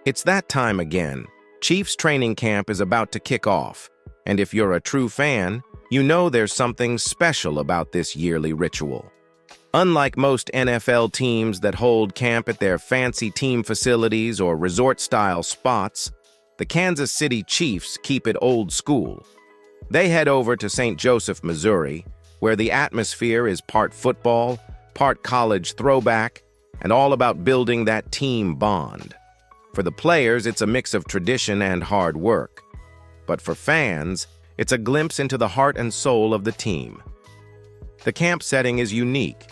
It's that time again. Chiefs training camp is about to kick off, and if you're a true fan, you know there's something special about this yearly ritual. Unlike most NFL teams that hold camp at their fancy team facilities or resort-style spots, the Kansas City Chiefs keep it old school. They head over to St. Joseph, Missouri, where the atmosphere is part football, part college throwback, and all about building that team bond. For the players, it's a mix of tradition and hard work. But for fans, it's a glimpse into the heart and soul of the team. The camp setting is unique.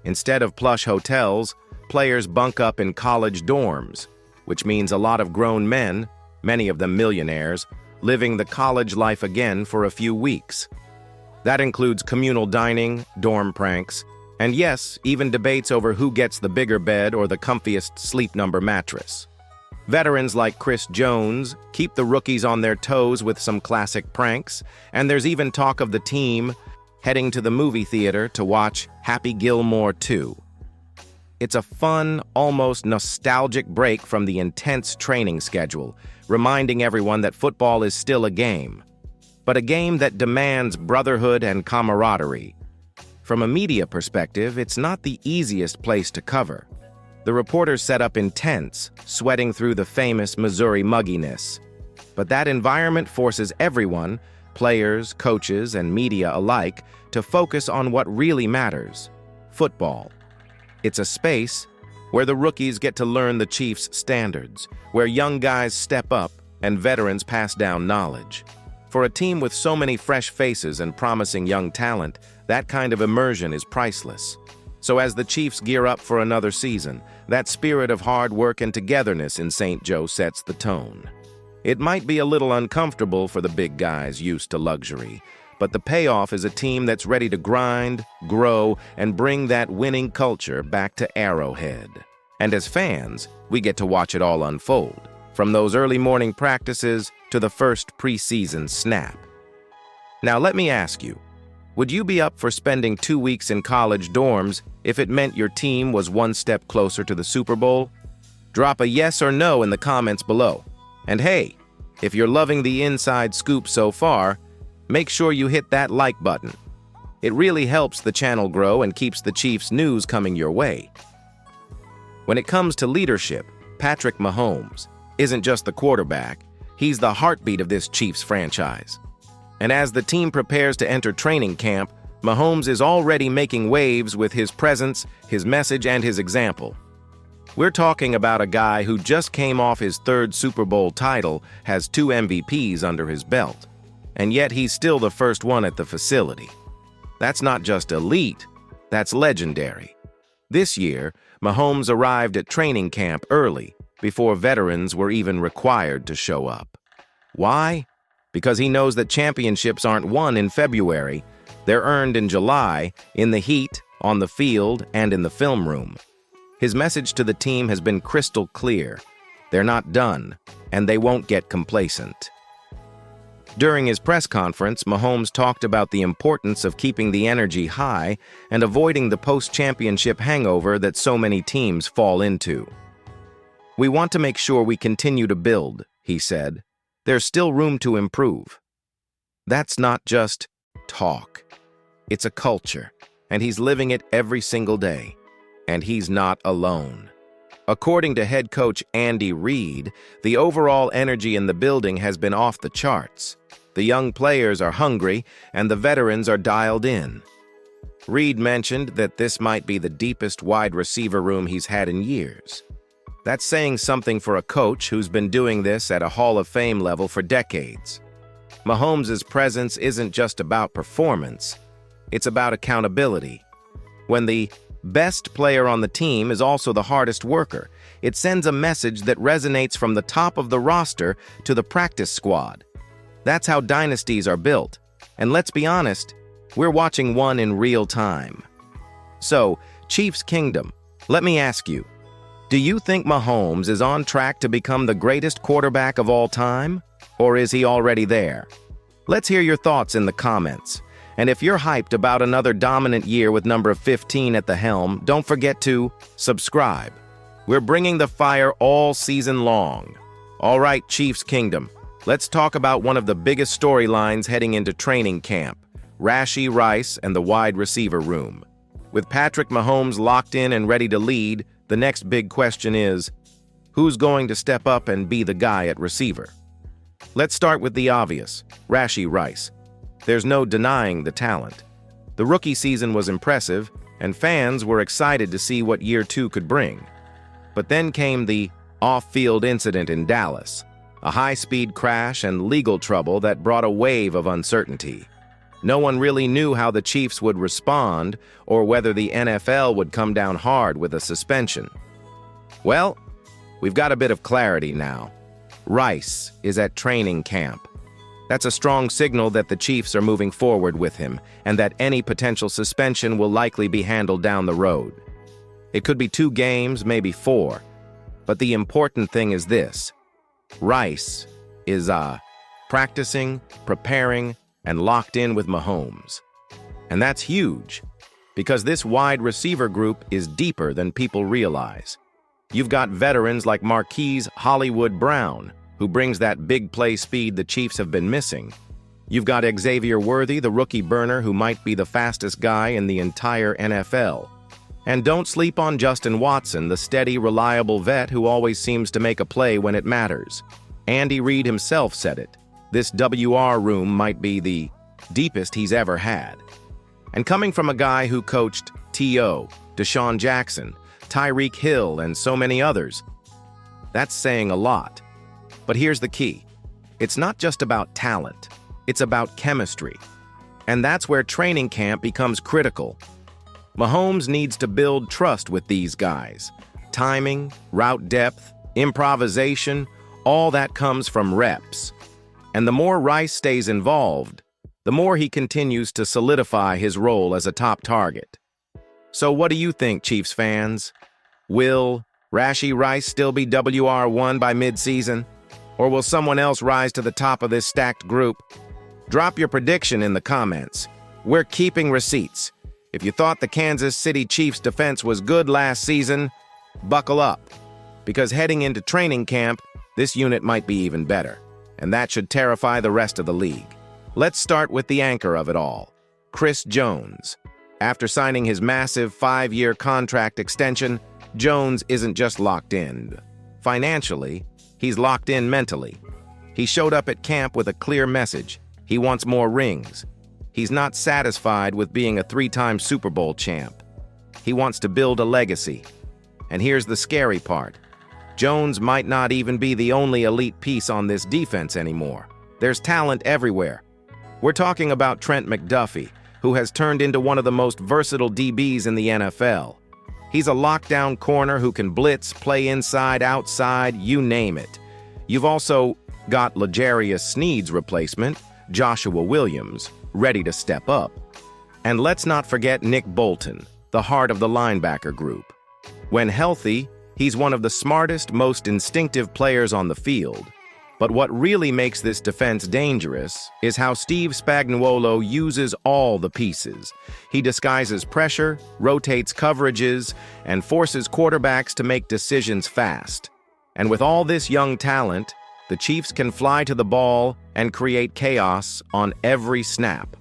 Instead of plush hotels, players bunk up in college dorms, which means a lot of grown men, many of them millionaires, living the college life again for a few weeks. That includes communal dining, dorm pranks, and yes, even debates over who gets the bigger bed or the comfiest sleep number mattress. Veterans like Chris Jones keep the rookies on their toes with some classic pranks, and there's even talk of the team heading to the movie theater to watch Happy Gilmore 2. It's a fun, almost nostalgic break from the intense training schedule, reminding everyone that football is still a game, but a game that demands brotherhood and camaraderie. From a media perspective, it's not the easiest place to cover. The reporters set up in tents, sweating through the famous Missouri mugginess. But that environment forces everyone, players, coaches, and media alike, to focus on what really matters: football. It's a space where the rookies get to learn the Chiefs' standards, where young guys step up and veterans pass down knowledge. For a team with so many fresh faces and promising young talent, that kind of immersion is priceless. So as the Chiefs gear up for another season, that spirit of hard work and togetherness in St. Joe sets the tone. It might be a little uncomfortable for the big guys used to luxury, but the payoff is a team that's ready to grind, grow, and bring that winning culture back to Arrowhead. And as fans, we get to watch it all unfold, from those early morning practices to the first preseason snap. Now let me ask you, would you be up for spending 2 weeks in college dorms if it meant your team was one step closer to the Super Bowl? Drop a yes or no in the comments below. And hey, if you're loving the inside scoop so far, make sure you hit that like button. It really helps the channel grow and keeps the Chiefs news coming your way. When it comes to leadership, Patrick Mahomes isn't just the quarterback, he's the heartbeat of this Chiefs franchise. And as the team prepares to enter training camp, Mahomes is already making waves with his presence, his message, and his example. We're talking about a guy who just came off his third Super Bowl title, has 2 MVPs under his belt, and yet he's still the first one at the facility. That's not just elite, that's legendary. This year, Mahomes arrived at training camp early, before veterans were even required to show up. Why? Because he knows that championships aren't won in February, they're earned in July, in the heat, on the field, and in the film room. His message to the team has been crystal clear. They're not done, and they won't get complacent. During his press conference, Mahomes talked about the importance of keeping the energy high and avoiding the post-championship hangover that so many teams fall into. "We want to make sure we continue to build," he said. "There's still room to improve." That's not just talk. It's a culture, and he's living it every single day. And he's not alone. According to head coach Andy Reid, the overall energy in the building has been off the charts. The young players are hungry, and the veterans are dialed in. Reid mentioned that this might be the deepest wide receiver room he's had in years. That's saying something for a coach who's been doing this at a Hall of Fame level for decades. Mahomes' presence isn't just about performance, it's about accountability. When the best player on the team is also the hardest worker, it sends a message that resonates from the top of the roster to the practice squad. That's how dynasties are built. And let's be honest, we're watching one in real time. So, Chiefs Kingdom, let me ask you, do you think Mahomes is on track to become the greatest quarterback of all time? Or is he already there? Let's hear your thoughts in the comments. And if you're hyped about another dominant year with number 15 at the helm, don't forget to subscribe. We're bringing the fire all season long. All right, Chiefs Kingdom, let's talk about one of the biggest storylines heading into training camp, Rashee Rice and the wide receiver room. With Patrick Mahomes locked in and ready to lead, the next big question is, who's going to step up and be the guy at receiver? Let's start with the obvious, Rashee Rice. There's no denying the talent. The rookie season was impressive, and fans were excited to see what year 2 could bring. But then came the off-field incident in Dallas, a high-speed crash and legal trouble that brought a wave of uncertainty. No one really knew how the Chiefs would respond or whether the NFL would come down hard with a suspension. Well, we've got a bit of clarity now. Rice is at training camp. That's a strong signal that the Chiefs are moving forward with him and that any potential suspension will likely be handled down the road. It could be 2 games, maybe 4. But the important thing is this. Rice is practicing, preparing, and locked in with Mahomes. And that's huge, because this wide receiver group is deeper than people realize. You've got veterans like Marquise Hollywood Brown, who brings that big play speed the Chiefs have been missing. You've got Xavier Worthy, the rookie burner who might be the fastest guy in the entire NFL. And don't sleep on Justin Watson, the steady, reliable vet who always seems to make a play when it matters. Andy Reid himself said it. This WR room might be the deepest he's ever had. And coming from a guy who coached T.O., Deshaun Jackson, Tyreek Hill, and so many others, that's saying a lot. But here's the key. It's not just about talent. It's about chemistry. And that's where training camp becomes critical. Mahomes needs to build trust with these guys. Timing, route depth, improvisation, all that comes from reps. And the more Rice stays involved, the more he continues to solidify his role as a top target. So what do you think, Chiefs fans? Will Rashee Rice still be WR1 by mid-season? Or will someone else rise to the top of this stacked group? Drop your prediction in the comments. We're keeping receipts. If you thought the Kansas City Chiefs defense was good last season, buckle up. Because heading into training camp, this unit might be even better. And that should terrify the rest of the league. Let's start with the anchor of it all, Chris Jones. After signing his massive 5-year contract extension, Jones isn't just locked in. Financially, he's locked in mentally. He showed up at camp with a clear message. He wants more rings. He's not satisfied with being a 3-time Super Bowl champ. He wants to build a legacy. And here's the scary part. Jones might not even be the only elite piece on this defense anymore. There's talent everywhere. We're talking about Trent McDuffie, who has turned into one of the most versatile DBs in the NFL. He's a lockdown corner who can blitz, play inside, outside, you name it. You've also got L'Jarius Sneed's replacement, Joshua Williams, ready to step up. And let's not forget Nick Bolton, the heart of the linebacker group. When healthy, he's one of the smartest, most instinctive players on the field. But what really makes this defense dangerous is how Steve Spagnuolo uses all the pieces. He disguises pressure, rotates coverages, and forces quarterbacks to make decisions fast. And with all this young talent, the Chiefs can fly to the ball and create chaos on every snap.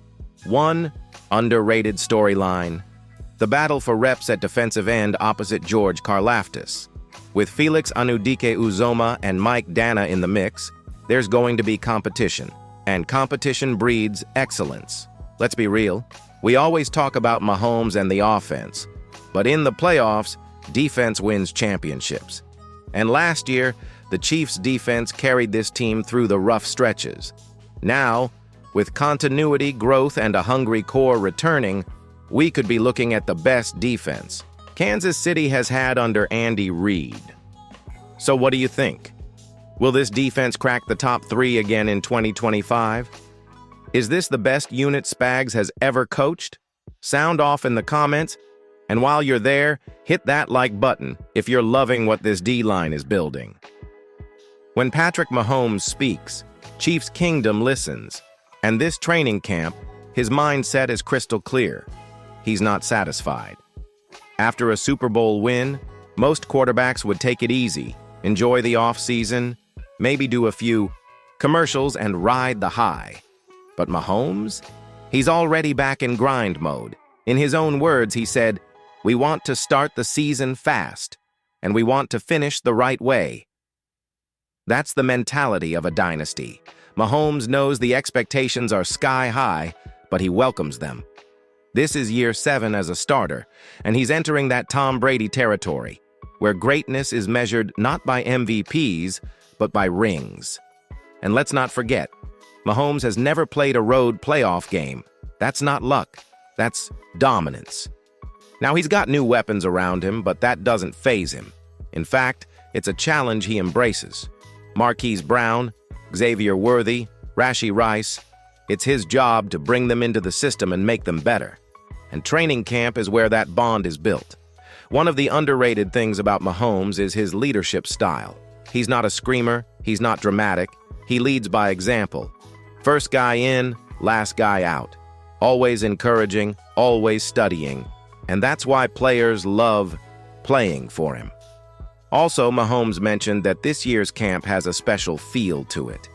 One underrated storyline: the battle for reps at defensive end opposite George Karlaftis. With Felix Anudike-Uzomah and Mike Dana in the mix, there's going to be competition. And competition breeds excellence. Let's be real. We always talk about Mahomes and the offense. But in the playoffs, defense wins championships. And last year, the Chiefs' defense carried this team through the rough stretches. Now, with continuity, growth, and a hungry core returning, we could be looking at the best defense Kansas City has had under Andy Reid. So what do you think? Will this defense crack the top 3 again in 2025? Is this the best unit Spags has ever coached? Sound off in the comments. And while you're there, hit that like button if you're loving what this D-line is building. When Patrick Mahomes speaks, Chiefs Kingdom listens. And this training camp, his mindset is crystal clear. He's not satisfied. After a Super Bowl win, Most quarterbacks would take it easy, enjoy the off-season, maybe do a few commercials and ride the high. But Mahomes? He's already back in grind mode. In his own words, he said, "We want to start the season fast, and we want to finish the right way." That's the mentality of a dynasty. Mahomes knows the expectations are sky high, but he welcomes them. This is year 7 as a starter, and he's entering that Tom Brady territory, where greatness is measured not by MVPs, but by rings. And let's not forget, Mahomes has never played a road playoff game. That's not luck. That's dominance. Now, he's got new weapons around him, but that doesn't faze him. In fact, it's a challenge he embraces. Marquise Brown, Xavier Worthy, Rashee Rice, it's his job to bring them into the system and make them better. And training camp is where that bond is built. One of the underrated things about Mahomes is his leadership style. He's not a screamer, he's not dramatic, he leads by example. First guy in, last guy out. Always encouraging, always studying. And that's why players love playing for him. Also, Mahomes mentioned that this year's camp has a special feel to it.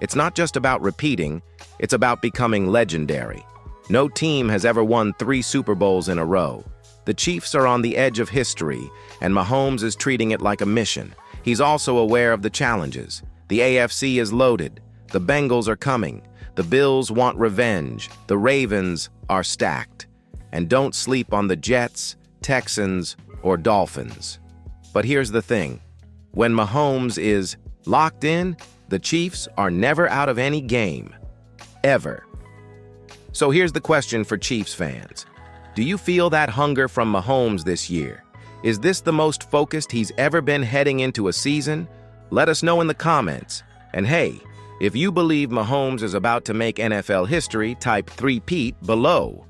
It's not just about repeating, it's about becoming legendary. No team has ever won 3 Super Bowls in a row. The Chiefs are on the edge of history, and Mahomes is treating it like a mission. He's also aware of the challenges. The AFC is loaded. The Bengals are coming. The Bills want revenge. The Ravens are stacked. And don't sleep on the Jets, Texans, or Dolphins. But here's the thing. When Mahomes is locked in, the Chiefs are never out of any game. Ever. So here's the question for Chiefs fans. Do you feel that hunger from Mahomes this year? Is this the most focused he's ever been heading into a season? Let us know in the comments. And hey, if you believe Mahomes is about to make NFL history, type 3-peat below.